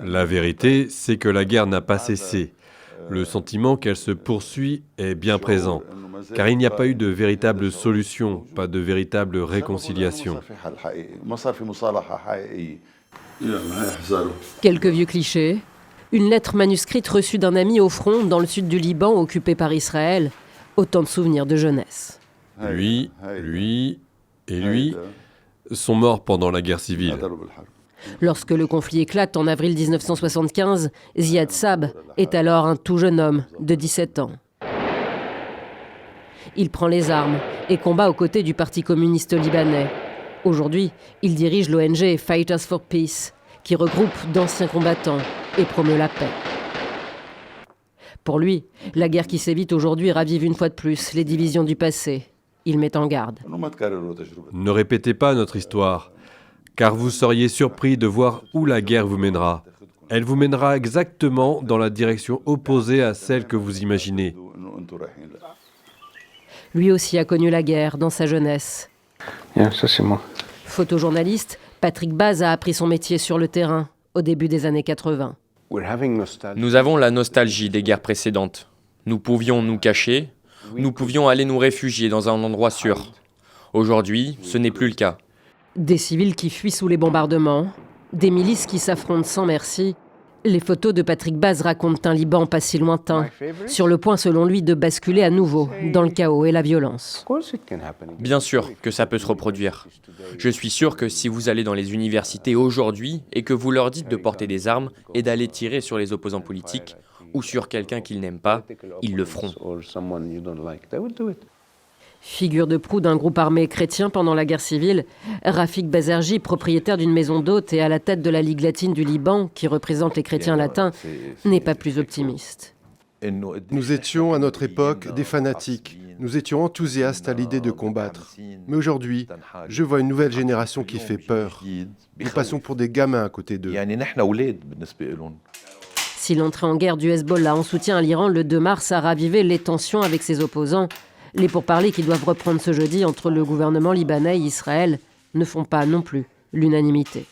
La vérité, c'est que la guerre n'a pas cessé. Le sentiment qu'elle se poursuit est bien présent, car il n'y a pas eu de véritable solution, pas de véritable réconciliation. Quelques vieux clichés. Une lettre manuscrite reçue d'un ami au front dans le sud du Liban occupé par Israël. Autant de souvenirs de jeunesse. Lui et lui sont morts pendant la guerre civile. Lorsque le conflit éclate en avril 1975, Ziad Sab est alors un tout jeune homme de 17 ans. Il prend les armes et combat aux côtés du Parti communiste libanais. Aujourd'hui, il dirige l'ONG Fighters for Peace, qui regroupe d'anciens combattants et promeut la paix. Pour lui, la guerre qui sévit aujourd'hui ravive une fois de plus les divisions du passé. Il met en garde. Ne répétez pas notre histoire, car vous seriez surpris de voir où la guerre vous mènera. Elle vous mènera exactement dans la direction opposée à celle que vous imaginez. Lui aussi a connu la guerre dans sa jeunesse. Ça c'est moi. Photojournaliste, Patrick Baz a appris son métier sur le terrain au début des années 80. Nous avons la nostalgie des guerres précédentes. Nous pouvions nous cacher, nous pouvions aller nous réfugier dans un endroit sûr. Aujourd'hui, ce n'est plus le cas. Des civils qui fuient sous les bombardements, des milices qui s'affrontent sans merci. Les photos de Patrick Baz racontent un Liban pas si lointain, sur le point selon lui de basculer à nouveau dans le chaos et la violence. Bien sûr que ça peut se reproduire. Je suis sûr que si vous allez dans les universités aujourd'hui et que vous leur dites de porter des armes et d'aller tirer sur les opposants politiques ou sur quelqu'un qu'ils n'aiment pas, ils le feront. Figure de proue d'un groupe armé chrétien pendant la guerre civile, Rafik Bazerji, propriétaire d'une maison d'hôtes et à la tête de la Ligue latine du Liban, qui représente les chrétiens latins, n'est pas plus optimiste. Nous étions à notre époque des fanatiques. Nous étions enthousiastes à l'idée de combattre. Mais aujourd'hui, je vois une nouvelle génération qui fait peur. Nous passons pour des gamins à côté d'eux. Si l'entrée en guerre du Hezbollah en soutien à l'Iran le 2 mars a ravivé les tensions avec ses opposants, les pourparlers qui doivent reprendre ce jeudi entre le gouvernement libanais et Israël ne font pas non plus l'unanimité.